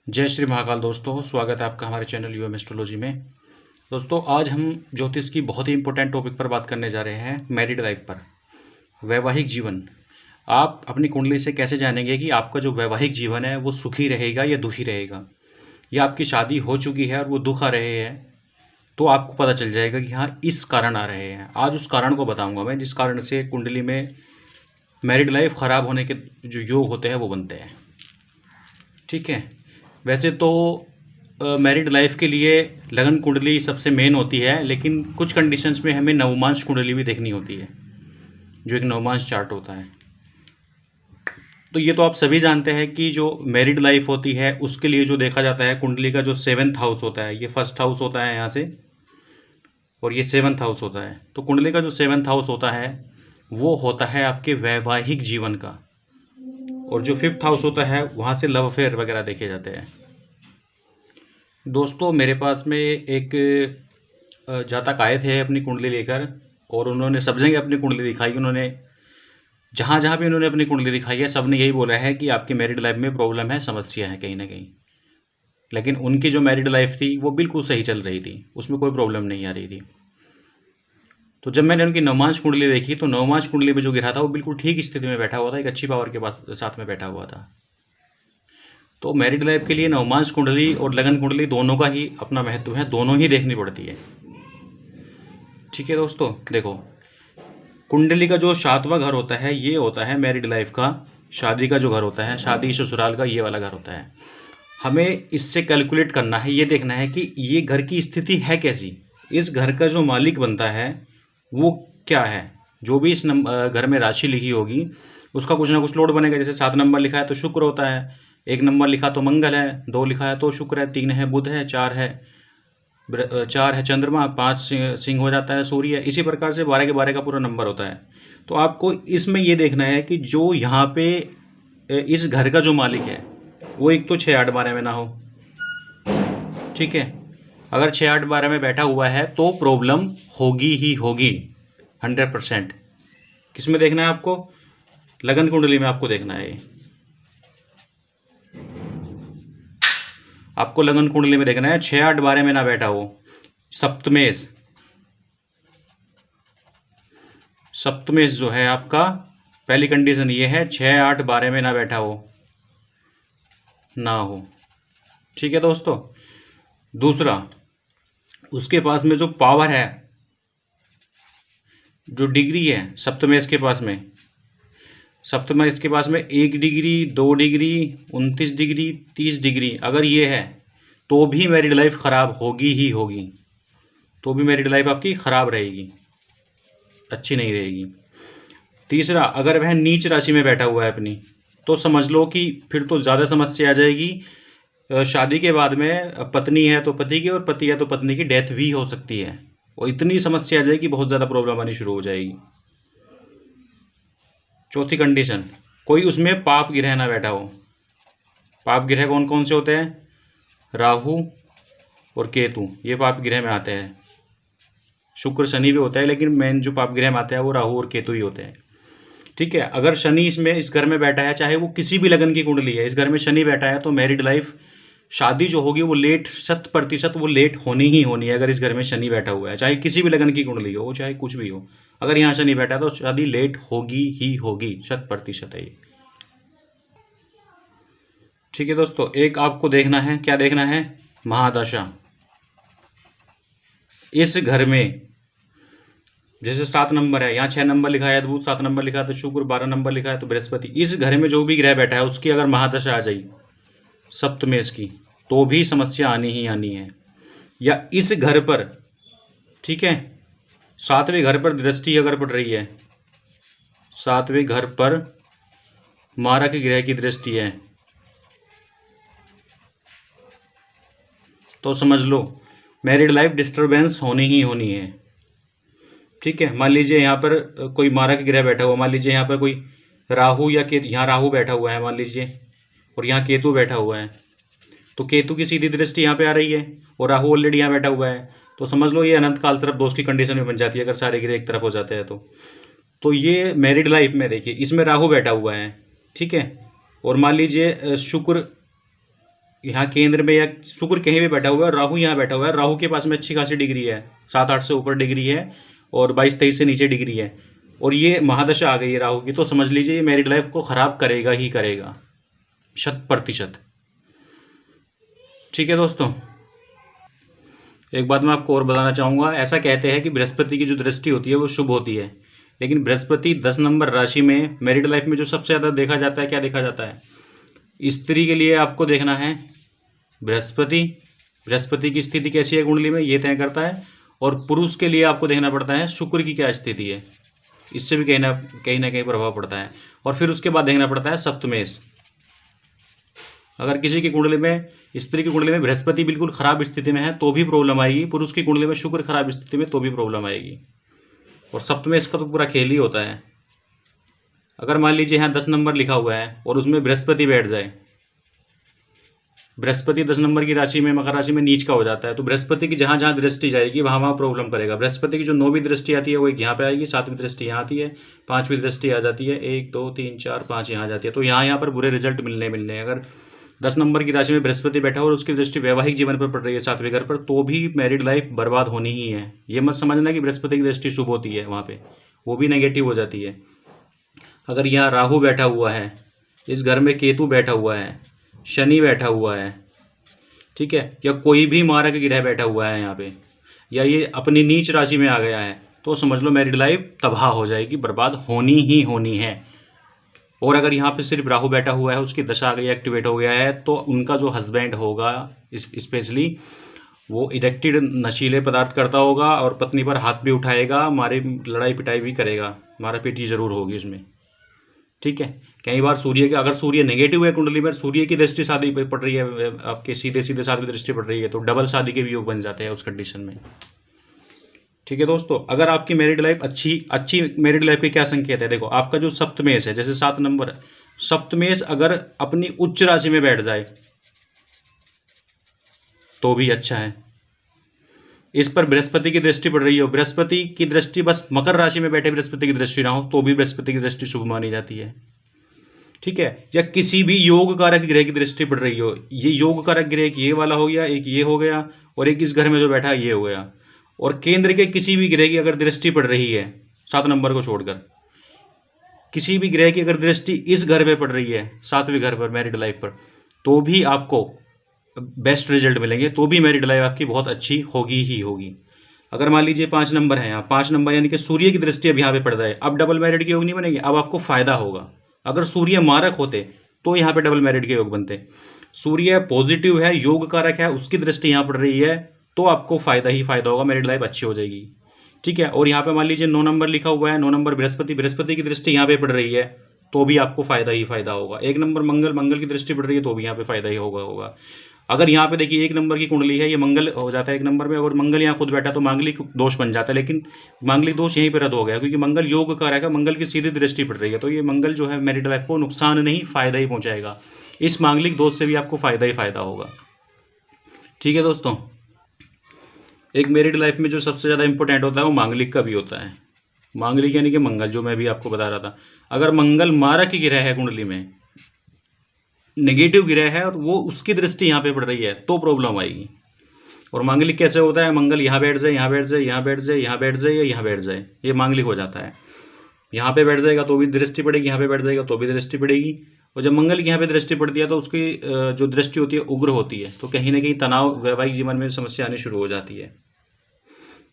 जय श्री महाकाल दोस्तों, स्वागत है आपका हमारे चैनल यूएम एस्ट्रोलॉजी में। दोस्तों, आज हम ज्योतिष की बहुत ही इंपॉर्टेंट टॉपिक पर बात करने जा रहे हैं, मैरिड लाइफ पर, वैवाहिक जीवन। आप अपनी कुंडली से कैसे जानेंगे कि आपका जो वैवाहिक जीवन है वो सुखी रहेगा या दुखी रहेगा, या आपकी शादी हो चुकी है और वो दुख आ रहे हैं, तो आपको पता चल जाएगा कि हाँ, इस कारण आ रहे हैं। आज उस कारण को बताऊँगा मैं, जिस कारण से कुंडली में मैरिड लाइफ ख़राब होने के जो योग होते हैं वो बनते हैं। ठीक है। वैसे तो मैरिड लाइफ के लिए लगन कुंडली सबसे मेन होती है, लेकिन कुछ कंडीशंस में हमें नवमांश कुंडली भी देखनी होती है, जो एक नवमांश चार्ट होता है। तो ये तो आप सभी जानते हैं कि जो मैरिड लाइफ होती है उसके लिए जो देखा जाता है, कुंडली का जो 7th हाउस होता है, ये फर्स्ट हाउस होता है यहाँ से, और ये 7th हाउस होता है। तो कुंडली का जो 7th हाउस होता है वो होता है आपके वैवाहिक जीवन का, और जो 5th हाउस होता है वहाँ से लव अफेयर वगैरह देखे जाते हैं। दोस्तों, मेरे पास में एक जातक आए थे अपनी कुंडली लेकर, और उन्होंने सब जगह अपनी कुंडली दिखाई। उन्होंने जहाँ जहाँ भी उन्होंने अपनी कुंडली दिखाई है, सब ने यही बोला है कि आपकी मैरिड लाइफ में प्रॉब्लम है, समस्या है कहीं ना कहीं। लेकिन उनकी जो मैरिड लाइफ थी वो बिल्कुल सही चल रही थी, उसमें कोई प्रॉब्लम नहीं आ रही थी। तो जब मैंने उनकी नवमांश कुंडली देखी तो नवमांश कुंडली में जो गिरा था वो बिल्कुल ठीक स्थिति में बैठा हुआ था, एक अच्छी पावर के पास साथ में बैठा हुआ था। तो मैरिड लाइफ के लिए नवमांश कुंडली और लगन कुंडली दोनों का ही अपना महत्व है, दोनों ही देखनी पड़ती है। ठीक है दोस्तों, देखो, कुंडली का जो 7वां घर होता है ये होता है मैरिड लाइफ का, शादी का जो घर होता है, शादी ससुराल का ये वाला घर होता है। हमें इससे कैलकुलेट करना है, ये देखना है कि ये घर की स्थिति है कैसी, इस घर का जो मालिक बनता है वो क्या है। जो भी इस घर में राशि लिखी होगी उसका कुछ ना कुछ लोड बनेगा। जैसे 7 नंबर लिखा है तो शुक्र होता है, 1 नंबर लिखा तो मंगल है, 2 लिखा है तो शुक्र है, 3 है बुध है, 4 है चंद्रमा, 5 सिंह हो जाता है सूर्य। इसी प्रकार से 12 के 12 का पूरा नंबर होता है। तो आपको इसमें ये देखना है कि जो यहाँ पे इस घर का जो मालिक है वो एक तो 6 8 12 में ना हो। ठीक है। अगर 6 8 12 में बैठा हुआ है तो प्रॉब्लम होगी ही होगी, 100%। किस में देखना है आपको? लगन कुंडली में आपको देखना है। आपको लगन कुंडली में देखना है 6 8 12 में ना बैठा हो। सप्तमेश जो है आपका, पहली कंडीशन ये है 6 8 12 में ना बैठा हो, ना हो। ठीक है दोस्तों। दूसरा, उसके पास में जो पावर है, जो डिग्री है सप्तमेश के पास में, सप्तमेश के पास में 1 डिग्री, 2 डिग्री, 29 डिग्री, 30 डिग्री अगर ये है तो भी मैरिड लाइफ ख़राब होगी ही होगी, तो भी मैरिड लाइफ आपकी ख़राब रहेगी, अच्छी नहीं रहेगी। तीसरा, अगर वह नीच राशि में बैठा हुआ है अपनी, तो समझ लो कि फिर तो ज़्यादा समस्या आ जाएगी। शादी के बाद में पत्नी है तो पति की, और पति है तो पत्नी की डेथ भी हो सकती है, और इतनी समस्या आ जाएगी, बहुत ज़्यादा प्रॉब्लम आनी शुरू हो जाएगी। चौथी कंडीशन, कोई उसमें पाप ग्रह ना बैठा हो। पाप ग्रह कौन कौन से होते हैं? राहु और केतु, ये पाप ग्रह में आते हैं। शुक्र शनि भी होता है, लेकिन मेन जो पाप ग्रह में आता है वो राहु और केतु ही होते हैं। ठीक है। अगर शनि इसमें इस घर में बैठा है, चाहे वो किसी भी लगन की कुंडली है, इस घर में शनि बैठा है, तो मैरिड लाइफ, शादी जो होगी वो लेट, 100% वो लेट होनी ही होनी है। अगर इस घर में शनि बैठा हुआ है, चाहे किसी भी लगन की कुंडली हो, चाहे कुछ भी हो, अगर यहाँ शनि बैठा है तो शादी लेट होगी ही होगी, 100% है ये। ठीक है दोस्तों, एक आपको देखना है, क्या देखना है? महादशा। इस घर में जैसे 7 नंबर है, यहाँ 6 नंबर लिखा है अद्भुत, 7 नंबर लिखा है तो शुक्र, 12 नंबर लिखा है तो बृहस्पति। इस घर में जो भी ग्रह बैठा है उसकी अगर महादशा आ जाए सप्तमेश की, तो भी समस्या आनी ही आनी है। या इस घर पर, ठीक है, 7वें घर पर दृष्टि अगर पड़ रही है, 7वें घर पर मारक ग्रह की दृष्टि है, तो समझ लो मैरिड लाइफ डिस्टर्बेंस होनी ही होनी है। ठीक है। मान लीजिए यहाँ पर कोई मारक ग्रह बैठा हुआ, मान लीजिए यहाँ पर कोई राहु या केतु, यहाँ राहु बैठा हुआ है मान लीजिए, और यहाँ केतु बैठा हुआ है, तो केतु की सीधी दृष्टि यहाँ पे आ रही है और राहु ऑलरेडी यहाँ बैठा हुआ है, तो समझ लो ये अनंत काल सर्प दोष की कंडीशन में बन जाती है, अगर सारे ग्रह एक तरफ हो जाते हैं तो ये मैरिड लाइफ में देखिए, इसमें राहु बैठा हुआ है, ठीक है, और मान लीजिए शुक्र यहाँ केंद्र में या शुक्र कहीं भी बैठा हुआ है, राहु यहाँ बैठा हुआ है, राहु के पास में अच्छी खासी डिग्री है, 7-8 से ऊपर डिग्री है और 22-23 से नीचे डिग्री है, और ये महादशा आ गई है राहु की, तो समझ लीजिए ये मैरिड लाइफ को ख़राब करेगा ही करेगा 100%। ठीक है दोस्तों, एक बात मैं आपको और बताना चाहूँगा, ऐसा कहते हैं कि बृहस्पति की जो दृष्टि होती है वो शुभ होती है, लेकिन बृहस्पति 10 नंबर राशि में मैरिड लाइफ में जो सबसे ज़्यादा देखा जाता है, क्या देखा जाता है, स्त्री के लिए आपको देखना है बृहस्पति की स्थिति कैसी है कुंडली में, ये तय करता है, और पुरुष के लिए आपको देखना पड़ता है शुक्र की क्या स्थिति है, इससे भी कहीं ना कहीं प्रभाव पड़ता है, और फिर उसके बाद देखना पड़ता है सप्तमेश। अगर किसी की कुंडली में, स्त्री की कुंडली में बृहस्पति बिल्कुल खराब स्थिति में है तो भी प्रॉब्लम आएगी, पुरुष की कुंडली में शुक्र खराब स्थिति में तो भी प्रॉब्लम आएगी, और सप्तमेश का तो पूरा खेल ही होता है। अगर मान लीजिए यहाँ 10 नंबर लिखा हुआ है और उसमें बृहस्पति बैठ जाए, बृहस्पति 10 नंबर की राशि में, मकर राशि में नीच का हो जाता है, तो बृहस्पति की जहाँ जहाँ दृष्टि जाएगी वहाँ वहाँ प्रॉब्लम करेगा। बृहस्पति की जो 9वीं दृष्टि आती है वो एक यहाँ पे आएगी, 7वीं दृष्टि यहाँ आती है, 5वीं दृष्टि आ जाती है, 1 2 3 4 5 यहाँ जाती है, तो यहाँ पर बुरे रिजल्ट मिलने। अगर 10 नंबर की राशि में बृहस्पति बैठा हो और उसकी दृष्टि वैवाहिक जीवन पर पड़ रही है 7वें घर पर, तो भी मैरिड लाइफ बर्बाद होनी ही है। ये मत समझना कि बृहस्पति की दृष्टि शुभ होती है, वहाँ पे वो भी नेगेटिव हो जाती है। अगर यहाँ राहु बैठा हुआ है, इस घर में केतु बैठा हुआ है, शनि बैठा हुआ है, ठीक है, या कोई भी मारक ग्रह बैठा हुआ है यहाँ पे, या ये अपनी नीच राशि में आ गया है, तो समझ लो मैरिड लाइफ तबाह हो जाएगी, बर्बाद होनी ही होनी है। और अगर यहाँ पे सिर्फ राहु बैठा हुआ है, उसकी दशा आ गई, एक्टिवेट हो गया है, तो उनका जो हस्बैंड होगा स्पेशली वो इरेक्टेड नशीले पदार्थ करता होगा और पत्नी पर हाथ भी उठाएगा, मारे लड़ाई पिटाई भी करेगा, मारा पीटी जरूर होगी उसमें। ठीक है, कई बार सूर्य के, अगर सूर्य नेगेटिव है कुंडली में, सूर्य की दृष्टि शादी पे पड़ रही है, आपके सीधे 7वीं दृष्टि पड़ रही है, तो डबल शादी के भी योग बन जाते हैं उस कंडीशन में। ठीक है दोस्तों, अगर आपकी मैरिड लाइफ अच्छी मैरिड लाइफ के क्या संकेत है, देखो आपका जो सप्तमेश है, जैसे 7 नंबर सप्तमेश अगर अपनी उच्च राशि में बैठ जाए तो भी अच्छा है। इस पर बृहस्पति की दृष्टि पड़ रही हो, बृहस्पति की दृष्टि बस मकर राशि में बैठे बृहस्पति की दृष्टि ना हो तो भी बृहस्पति की दृष्टि शुभ मानी जाती है। ठीक है, या किसी भी योग कारक ग्रह की दृष्टि पड़ रही हो, ये योग कारक ग्रह एक ये वाला हो गया, एक ये हो गया, और एक इस घर में जो बैठा ये हो गया, और केंद्र के किसी भी ग्रह की अगर दृष्टि पड़ रही है 7 नंबर को छोड़कर, किसी भी ग्रह की अगर दृष्टि इस घर पे पड़ रही है 7वें घर पर, मैरिड लाइफ पर, तो भी आपको बेस्ट रिजल्ट मिलेंगे, तो भी मैरिड लाइफ आपकी बहुत अच्छी होगी ही होगी। अगर मान लीजिए 5 नंबर है यहाँ, 5 नंबर यानी कि सूर्य की दृष्टि अब यहाँ पे पड़ जाए, अब डबल मैरिड के योग नहीं बनेंगे, अब आपको फायदा होगा। अगर सूर्य मारक होते तो यहाँ पे डबल मैरिड के योग बनते, सूर्य पॉजिटिव है, योग कारक है, उसकी दृष्टि यहाँ पड़ रही है, तो आपको फायदा ही फायदा होगा, मैरिड लाइफ अच्छी हो जाएगी। ठीक है, और यहाँ पे मान लीजिए 9 नंबर लिखा हुआ है, 9 नंबर बृहस्पति की दृष्टि यहाँ पे पड़ रही है, तो भी आपको फायदा ही फायदा होगा। 1 नंबर मंगल की दृष्टि पड़ रही है, तो भी यहाँ पे फायदा ही होगा। अगर यहाँ पे देखिए 1 नंबर की कुंडली है, ये मंगल हो जाता है 1 नंबर में, और मंगल यहाँ खुद बैठा तो मांगलिक दोष बन जाता है, लेकिन मांगलिक दोष यहीं पर रद्द हो गया, क्योंकि मंगल योग कारक है, मंगल की सीधी दृष्टि पड़ रही है, तो ये मंगल जो है मैरिड लाइफ को नुकसान नहीं फायदा ही पहुँचाएगा। इस मांगलिक दोष से भी आपको फायदा ही फायदा होगा। ठीक है दोस्तों, एक मैरिड लाइफ में जो सबसे ज़्यादा इंपॉर्टेंट होता है वो मांगलिक का भी होता है। मांगलिक यानी कि मंगल, जो मैं भी आपको बता रहा था। अगर मंगल मारक की ग्रह है कुंडली में, नेगेटिव ग्रह है, और वो उसकी दृष्टि यहाँ पे पड़ रही है, तो प्रॉब्लम आएगी। और मांगलिक कैसे होता है, मंगल यहाँ बैठ जाए, यहाँ बैठ जाए, यहाँ बैठ जाए, यहाँ बैठ जाए, या यहाँ बैठ जाए, ये मांगलिक हो जाता है। यहाँ पे बैठ जाएगा तो भी दृष्टि पड़ेगी, यहाँ पे बैठ जाएगा तो भी दृष्टि पड़ेगी, और जब मंगल की यहाँ पे दृष्टि पड़ती है तो उसकी जो दृष्टि होती है उग्र होती है, तो कहीं ना कहीं तनाव, वैवाहिक जीवन में समस्या आनी शुरू हो जाती है।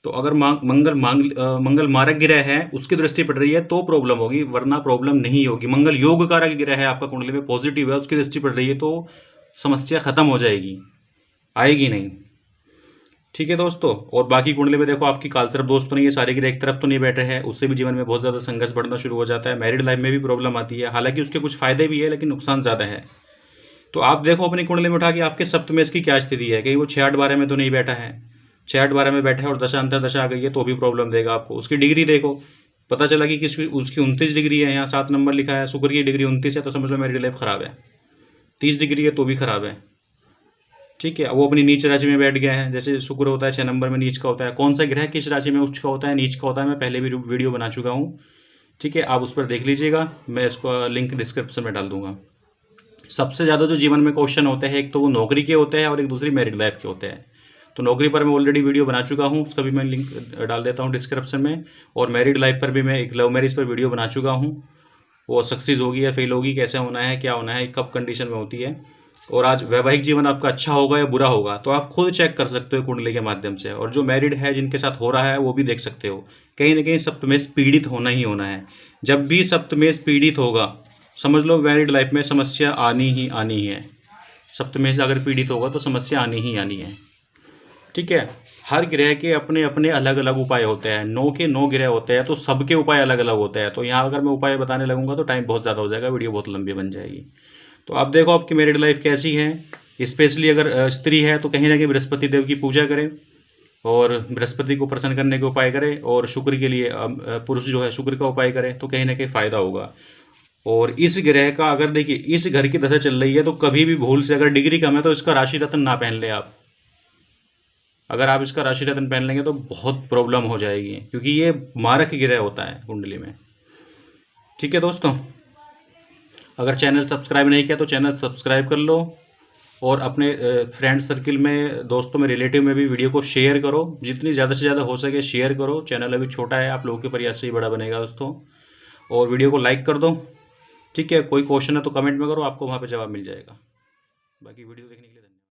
तो अगर मंगल मारक ग्रह है, उसकी दृष्टि पड़ रही है तो प्रॉब्लम होगी, वरना प्रॉब्लम नहीं होगी। मंगल योग कारक ग्रह है, आपका कुंडली में पॉजिटिव है, उसकी दृष्टि पड़ रही है तो समस्या खत्म हो जाएगी, आएगी नहीं। ठीक है दोस्तों, और बाकी कुंडली में देखो आपकी कालसर्प दोष तो नहीं है, सारे ग्रह एक तरफ तो नहीं बैठे हैं, उससे भी जीवन में बहुत ज़्यादा संघर्ष बढ़ना शुरू हो जाता है, मैरिड लाइफ में भी प्रॉब्लम आती है। हालांकि उसके कुछ फायदे भी है, लेकिन नुकसान ज़्यादा है। तो आप देखो अपनी कुंडली में उठा के आपके सप्तमेश की क्या स्थिति है, कहीं वो 6-8-12 में तो नहीं बैठा है, 6-8-12 में बैठा है और दशा अंतर दशा आ गई है तो भी प्रॉब्लम देगा आपको। उसकी डिग्री देखो, पता चला कि उसकी 29 डिग्री है, यहाँ 7 नंबर लिखा है, शुक्र की डिग्री 29 है, तो समझ लो मैरिड लाइफ खराब है। 30 डिग्री है तो भी खराब है। ठीक है, वो अपनी नीच राशि में बैठ गया है, जैसे शुक्र होता है 6 नंबर में नीच का होता है, कौन सा ग्रह किस राशि में उच्च का होता है, नीच का होता है, मैं पहले भी वीडियो बना चुका हूँ। ठीक है, आप उस पर देख लीजिएगा, मैं इसको लिंक डिस्क्रिप्शन में डाल दूंगा। सबसे ज़्यादा जो जीवन में क्वेश्चन होते हैं, एक तो वो नौकरी के होते हैं और एक दूसरी मैरिड लाइफ के होते हैं। तो नौकरी पर मैं ऑलरेडी वीडियो बना चुका हूँ, उसका भी मैं लिंक डाल देता हूँ डिस्क्रिप्शन में। और मैरिड लाइफ पर भी मैं एक लव मैरिज पर वीडियो बना चुका हूँ, वो सक्सेस होगी या फेल होगी, कैसे होना है, क्या होना है, कब कंडीशन में होती है। और आज वैवाहिक जीवन आपका अच्छा होगा या बुरा होगा तो आप खुद चेक कर सकते हो कुंडली के माध्यम से। और जो मैरिड है जिनके साथ हो रहा है वो भी देख सकते हो। कहीं ना कहीं सप्तमेश पीड़ित होना ही होना है। जब भी सप्तमेश पीड़ित होगा समझ लो मैरिड लाइफ में समस्या आनी ही आनी है। सप्तमेश अगर पीड़ित होगा तो समस्या आनी ही आनी है। ठीक है। हर ग्रह के अपने अपने अलग अलग उपाय होते हैं, 9 के 9 ग्रह होते हैं, तो सबके उपाय अलग अलग होते हैं। तो यहाँ अगर मैं उपाय बताने लगूंगा तो टाइम बहुत ज़्यादा हो जाएगा, वीडियो बहुत लंबी बन जाएगी। तो आप देखो आपकी मैरिड लाइफ कैसी है। स्पेशली अगर स्त्री है तो कहीं ना कहीं बृहस्पति देव की पूजा करें और बृहस्पति को प्रसन्न करने के उपाय करें। और शुक्र के लिए पुरुष जो है शुक्र का उपाय करें तो कहीं ना कहीं फ़ायदा होगा। और इस ग्रह का अगर देखिए इस घर की दशा चल रही है तो कभी भी भूल से अगर डिग्री कम है तो इसका राशि रत्न ना पहन ले आप। अगर आप इसका राशि रत्न पहन लेंगे तो बहुत प्रॉब्लम हो जाएगी, क्योंकि ये मारक ग्रह होता है कुंडली में। ठीक है दोस्तों, अगर चैनल सब्सक्राइब नहीं किया तो चैनल सब्सक्राइब कर लो। और अपने फ्रेंड सर्किल में, दोस्तों में, रिलेटिव में भी वीडियो को शेयर करो। जितनी ज़्यादा से ज़्यादा हो सके शेयर करो। चैनल अभी छोटा है, आप लोगों के प्रयास से ही बड़ा बनेगा दोस्तों। और वीडियो को लाइक कर दो। ठीक है, कोई क्वेश्चन है तो कमेंट में करो, आपको वहाँ पे जवाब मिल जाएगा। बाकी वीडियो देखने के लिए धन्यवाद।